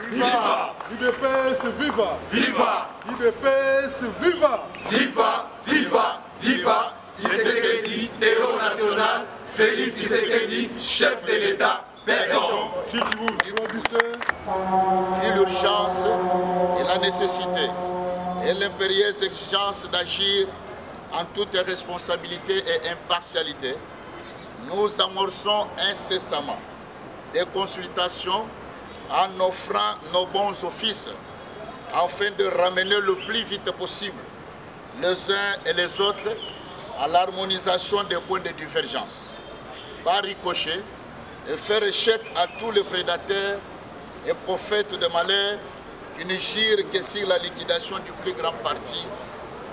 Viva! UDPS, viva! Viva! UDPS, viva! Viva! Viva! Viva! Tshisekedi, héros national. Félix Tshisekedi, chef de l'État. Perdant. Et l'urgence et la nécessité et l'impérieuse exigence d'agir en toute responsabilité et impartialité, nous amorçons incessamment des consultations en offrant nos bons offices afin de ramener le plus vite possible les uns et les autres à l'harmonisation des points de divergence, par ricochet, et faire échec à tous les prédateurs et prophètes de malheur qui ne girent que sur la liquidation du plus grand parti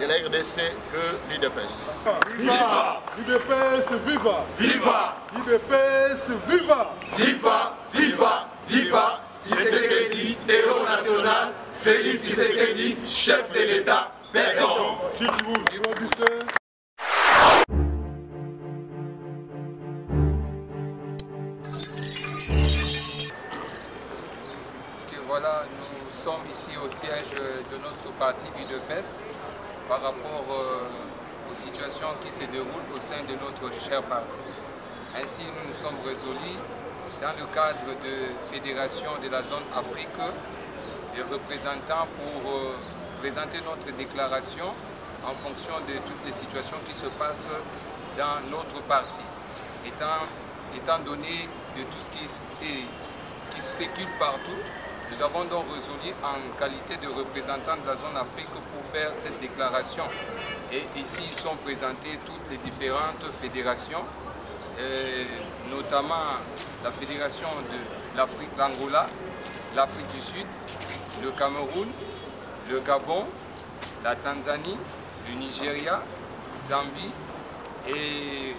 de la RDC que l'UDPS. Viva! UDPS, viva! Viva! UDPS, viva! Viva! Viva! Viva! Tshisekedi, héros national. Félix Tshisekedi, chef de l'État. Perdant. Voilà, nous sommes ici au siège de notre parti UDPS par rapport aux situations qui se déroulent au sein de notre cher parti. Ainsi, nous nous sommes résolus dans le cadre de fédération de la zone Afrique et représentants pour présenter notre déclaration en fonction de toutes les situations qui se passent dans notre parti. Étant donné de tout ce qui spécule partout, nous avons donc résolu en qualité de représentants de la zone Afrique pour faire cette déclaration. Et ici sont présentées toutes les différentes fédérations, notamment la fédération de l'Afrique, l'Angola, l'Afrique du Sud, le Cameroun, le Gabon, la Tanzanie, le Nigeria, Zambie. Et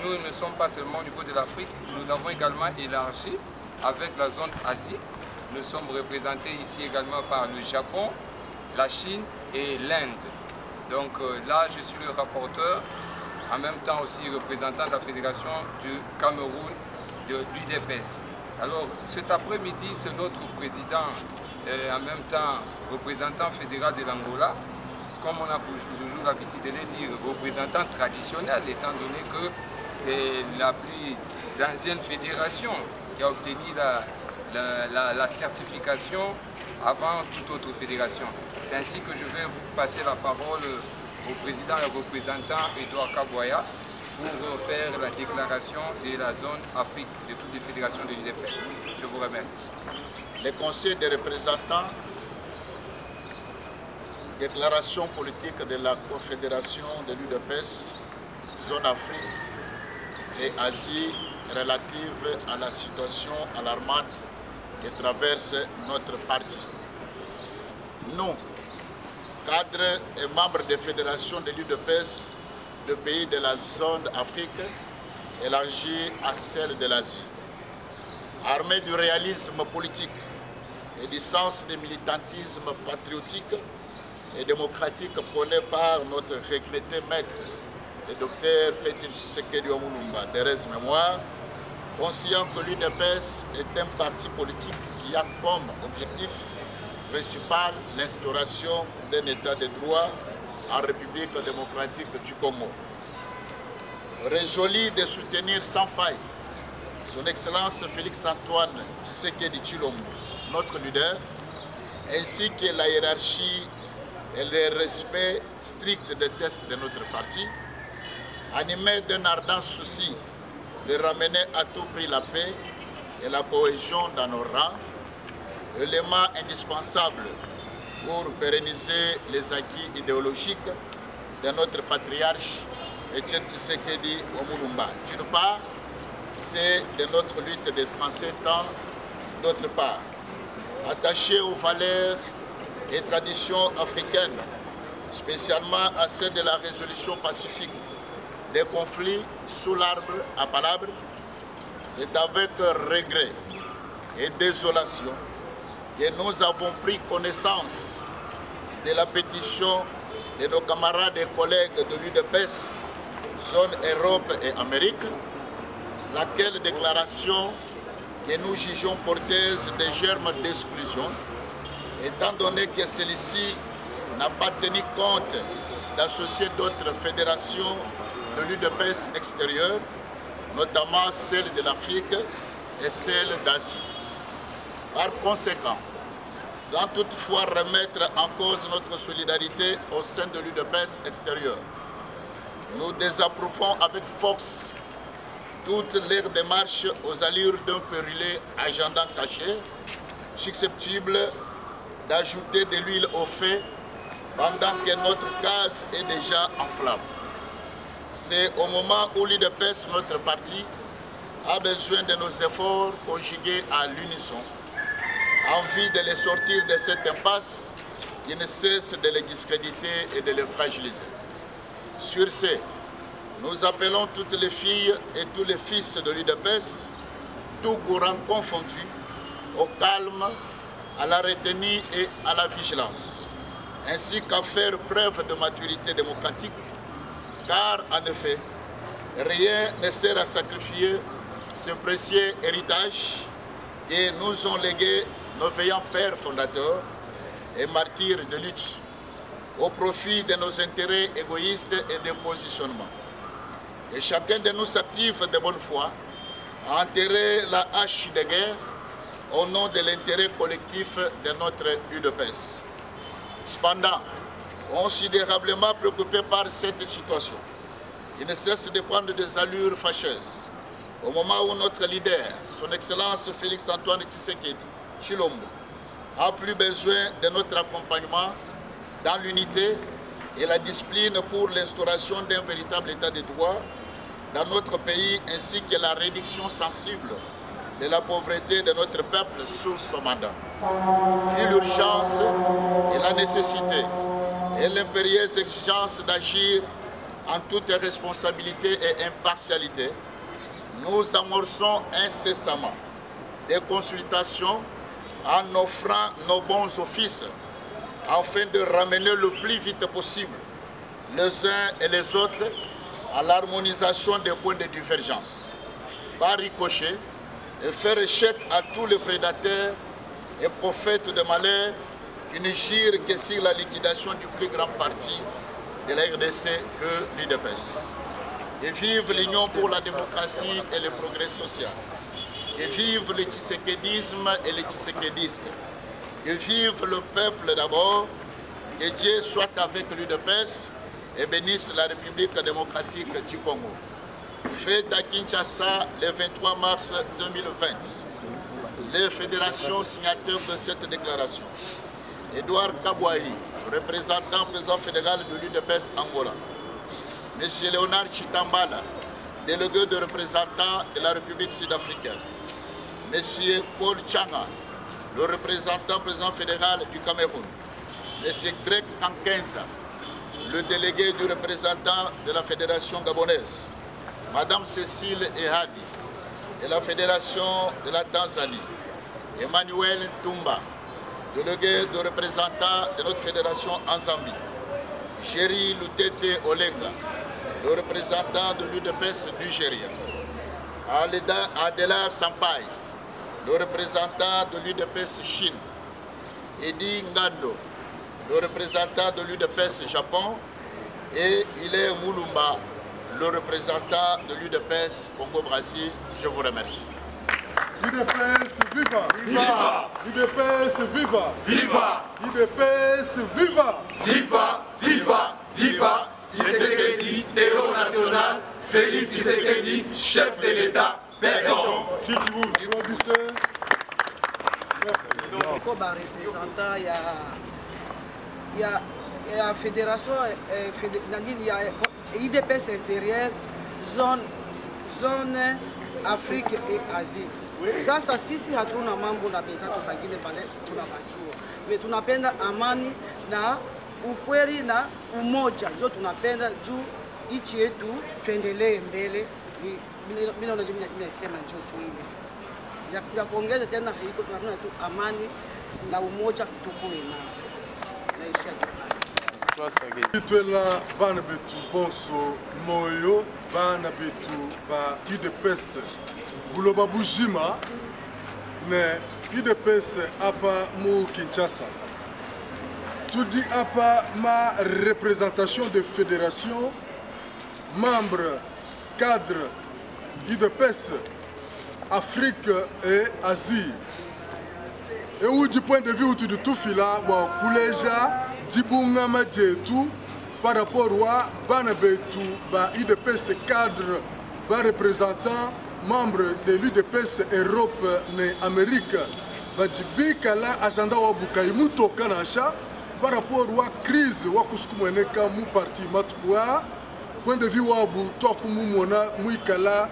nous ne sommes pas seulement au niveau de l'Afrique, nous avons également élargi avec la zone Asie. Nous sommes représentés ici également par le Japon, la Chine et l'Inde. Donc là, je suis le rapporteur, en même temps aussi représentant de la Fédération du Cameroun de l'UDPS. Alors cet après-midi, c'est notre président, en même temps représentant fédéral de l'Angola, comme on a toujours l'habitude de le dire, représentant traditionnel, étant donné que c'est la plus ancienne fédération qui a obtenu la certification avant toute autre fédération. C'est ainsi que je vais vous passer la parole au président et représentant Edouard Kabouaya pour faire la déclaration de la zone Afrique de toutes les fédérations de l'UDPS. Je vous remercie. Le Conseil des représentants, déclaration politique de la Confédération de l'UDPS, zone Afrique et Asie relative à la situation alarmante qui traverse notre parti. Nous, cadres et membres des fédérations de l'UDPS de pays de la zone Afrique élargie à celle de l'Asie, armés du réalisme politique et du sens du militantisme patriotique et démocratique prôné par notre regretté maître, le docteur Félix Tshisekedi Omulumba, d'heureuse mémoire, conscient que l'UDPS est un parti politique qui a comme objectif principal l'instauration d'un état de droit en République démocratique du Congo. Résolu de soutenir sans faille son Excellence Félix-Antoine Tshisekedi Tshilombo, notre leader, ainsi que la hiérarchie et le respect strict des tests de notre parti, animé d'un ardent souci de ramener à tout prix la paix et la cohésion dans nos rangs, élément indispensable pour pérenniser les acquis idéologiques de notre patriarche Etienne Tshisekedi Omulumba. D'une part, c'est de notre lutte de 37 ans, d'autre part, attaché aux valeurs et traditions africaines, spécialement à celle de la résolution pacifique des conflits sous l'arbre à palabres, c'est avec regret et désolation que nous avons pris connaissance de la pétition de nos camarades et collègues de l'UDPS, zone Europe et Amérique, laquelle déclaration que nous jugeons porteuse des germes d'exclusion, étant donné que celui-ci n'a pas tenu compte d'associer d'autres fédérations de l'UDPS extérieure, notamment celle de l'Afrique et celle d'Asie. Par conséquent, sans toutefois remettre en cause notre solidarité au sein de l'UDPS extérieure, nous désapprouvons avec force toutes les démarches aux allures d'un périlleux agenda caché, susceptible d'ajouter de l'huile au feu pendant que notre case est déjà en flammes. C'est au moment où l'UDPS, notre parti, a besoin de nos efforts conjugués à l'unisson, en vue de les sortir de cette impasse qui ne cesse de les discréditer et de les fragiliser. Sur ce, nous appelons toutes les filles et tous les fils de l'UDPS, tout courant confondu, au calme, à la retenue et à la vigilance, ainsi qu'à faire preuve de maturité démocratique, car en effet, rien ne sert à sacrifier ce précieux héritage que nous ont légué nos veillants pères fondateurs et martyrs de lutte, au profit de nos intérêts égoïstes et de positionnement. Et chacun de nous s'active de bonne foi à enterrer la hache de guerre au nom de l'intérêt collectif de notre UDPS. Cependant, considérablement préoccupé par cette situation, il ne cesse de prendre des allures fâcheuses au moment où notre leader, son Excellence Félix-Antoine Tshisekedi Tshilombo, a plus besoin de notre accompagnement dans l'unité et la discipline pour l'instauration d'un véritable état de droit dans notre pays, ainsi que la réduction sensible de la pauvreté de notre peuple sous son mandat. Vu l'urgence et la nécessité et l'impérieuse exigence d'agir en toute responsabilité et impartialité, nous amorçons incessamment des consultations en offrant nos bons offices afin de ramener le plus vite possible les uns et les autres à l'harmonisation des points de divergence, par ricochet, et faire échec à tous les prédateurs et prophètes de malheur qui ne girent que sur la liquidation du plus grand parti de la RDC que l'UDPS. Et vive l'Union pour la démocratie et le progrès social. Et vive le tshisekédisme et les tshisékédistes. Que vive le peuple d'abord. Que Dieu soit avec l'UDPS et bénisse la République démocratique du Congo. Fait à Kinshasa le 23 mars 2020. Les fédérations signataires de cette déclaration. Edouard Kabouaï, représentant président fédéral de l'UDPS Angola. M. Léonard Chitambala, délégué de représentant de la République sud-africaine. M. Paul Changa, le représentant président fédéral du Cameroun. M. Greg Kankenza, le délégué du représentant de la Fédération gabonaise. Madame Cécile Ehadi, de la Fédération de la Tanzanie. Emmanuel Tumba, délégué de représentant de notre fédération en Zambie. Chéri Lutete Olenga, le représentant de l'UDPS Nigeria. Adela Sampaï, le représentant de l'UDPS Chine. Edi Ngando, le représentant de l'UDPS Japon. Et Hilaire Moulumba, le représentant de l'UDPS Congo-Brésil. Je vous remercie. UDPS viva! Viva! UDPS viva! Viva! UDPS viva! Viva! Viva! Viva! Tshisekedi, héros national. Félix Tshisekedi, chef de l'État. Pardon. Qui vous applaudissez? Merci. Comme représentant, il y a la fédération, il y a IDPS intérieur, zone Afrique et Asie. Sasa sisi hatuna mambo na benzetu pengine pale tunabajua. Tunapenda amani na ukweli na umoja. Ndio tunapenda juu nchi yetu tuendelee mbele. Mimi naona nimesema njoo tu ile. Ya kuongeza tena haiko tunapenda tu amani na umoja tukue na naisha tu. Twela bana betu bonso moyo bana betu ba UDPS Buloba Bujima ne UDPS hapa mu Kinshasa. Tudi hapa ma représentation de fédération, membres, cadres UDPS, Afrique et Asie. Et où du point de vue où tu tout fila, bon, Kouleja, Dibunga Madjetou, par rapport à Banabetou, UDPS cadre, représentant, membre de l'UDPS Europe et Amérique, Djibika la agenda wa Bukaimu Tokanacha, par rapport à la crise, wa Kuskumeneka, mou parti Matukwa, point de vue wa bu Tokumu Mona, Muikala,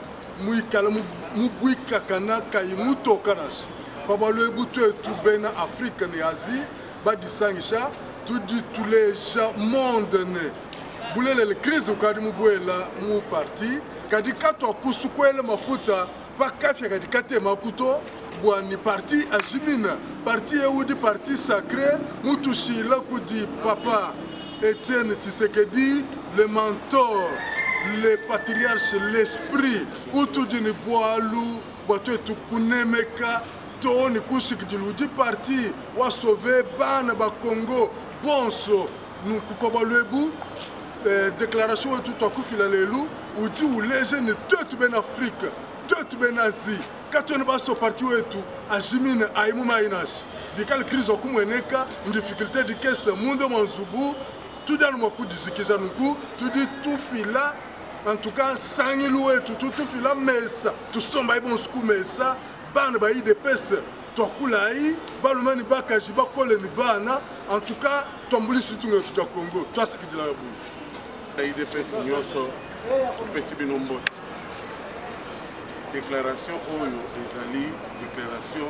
Mubuika Kana, Kaimu Tokanacha. Papa le bouton tout bien en Afrique et Asie, badi sangisha, tout dit tous les gens monde né. Boule le crise au kadi mubuela mu parti, kadi kato kusukwele mafuta, pa kafia kadi kate makuto, boani parti ajimina, parti eudi parti sacré, mutushi la kudi papa Etienne Tshisekedi, le mentor, le patriarche, l'esprit, utu dini boalu, boate tu kunemeka. Tony Kouchik du parti wa sauver Bana ba Congo bonso nous coupons le bout déclaration tout à coup filalelu ou dit où les jeunes tout ben Afrique tout ben Asie quand on va sur parti et tout à Jimine à Imoumaïnach dikal crise au Koumeneka une difficulté de caisse monde manzubu tout dans le coup de Zikizanuku tout dit tout fila en tout cas sangilou et tout fila mais ça tout somba bon skou mais ça bana ba UDPS tokulai balumani bakaji bakole ni bana en tout cas tombuli situnga tuta Congo toi ce qui dit la boue la UDPS nyoso pesi binombo déclaration oyo ezali déclaration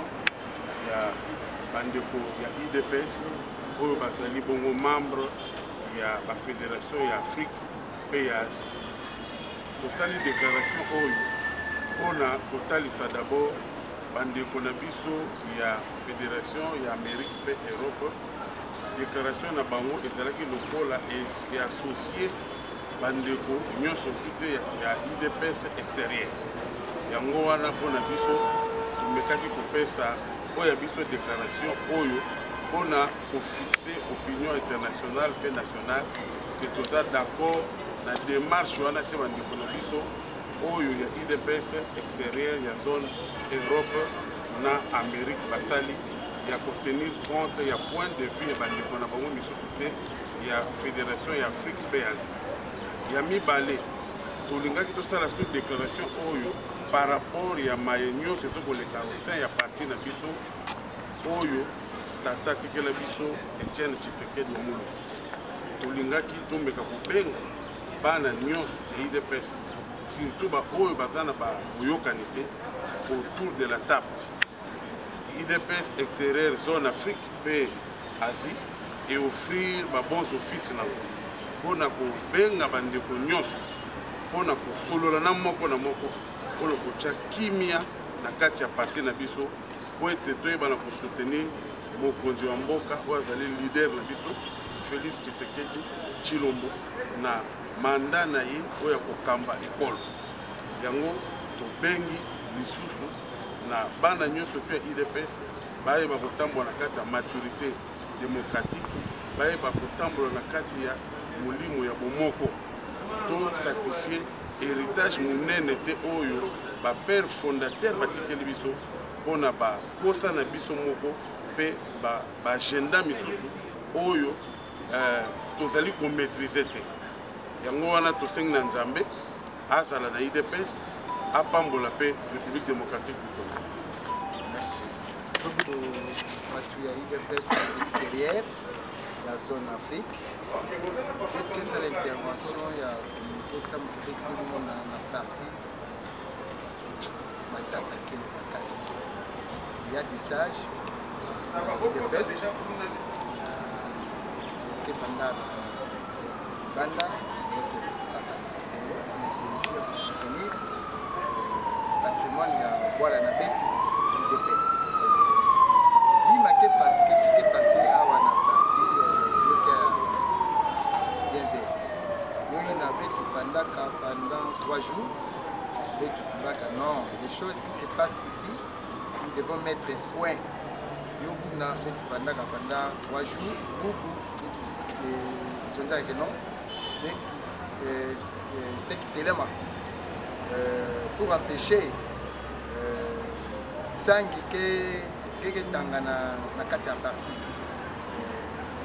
ya bandeko ya UDPS oyo bazali bongo membre ya ba fédération ya Afrique pe ya Asie tosali déclaration oyo pona kotalisa d'abord bandeko na biso ya fédération ya Amérique pe Europe déclaration na bango ezalaki lokola et associé bandeko nyonso tute ya UDPS extérieur yango wana mpona biso tumekaki kopesa oyo ya biso déclaration oyo mpona kofixe opinion internationale pe nationale ke toza d'accord na démarche wana te bandeko na biso oyo ya UDPS extérieur ya zone Europe na Amérique basali ya tenir compte ya point de vue ya bandeko na bango misusu te ya fédération ya Afrique pe Asie ya mibale tolingaki tosala sur déclaration oyo par rapport ya maye nyonso tokoleka au sein ya parti na biso oyo tata tikela biso Etienne Tshisekedi Lumumba tolingaki tomeka kobenga bana nyonso ya UDPS surtout ba oyo bazana ba boyokani te autour de la table UDPS extérieur zone Afrique pe Asie et offrir ba bons offices na pona ko benga bandeko nyonso pona ko solola na moko pona ko tcha kimia na kati ya parti na biso po ete toyeba na ko soutenir mokonzi wa mboka oyo azali leader na biso Félix Tshisekedi Tshilombo na mandat na ye oyo kokamba ekolo yango tobengi lisusu na bana nyonso pe UDPS bayeba kotambola na kati ya maturité démocratique bayeba kotambola na kati ya molimo ya bomoko to sacrifier héritage monene te oyo bapère fondateur batikeli biso mpona baposa na biso moko mpe baagenda misusu oyo tozali komaîtrise te yango wana tosengi na Nzambe azala na UDPS apambola pe République démocratique du Congo. Merci. Batu ya UDPS extérieur la zone Afrique. Quelle est l'intervention ya communiqué ça me na partie matata kile bakasi. Il y a des sages UDPS qui fanda banda soutenir patrimoine ya Bwala na Betu UDPS. Bima qui est passé à la partie bien il y avait tout Fandaka pendant 3 jours. Non, les choses qui se passent ici, devons mettre point. Yo buna betu fanda pendant 3 jours beaucoup ils sont que non pour empêcher sangi que tangana na kati ya parti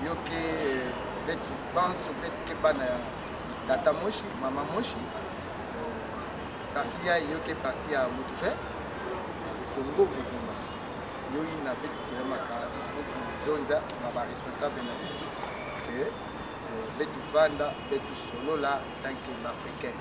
yo que betu pense betu bana tata moshi mama moshi parti ya yo que parti ya mutufe Congo Bugumba yo ina betu telemaka zonza na ba responsable na bistu que betu vanda betu solo là tant que l'africain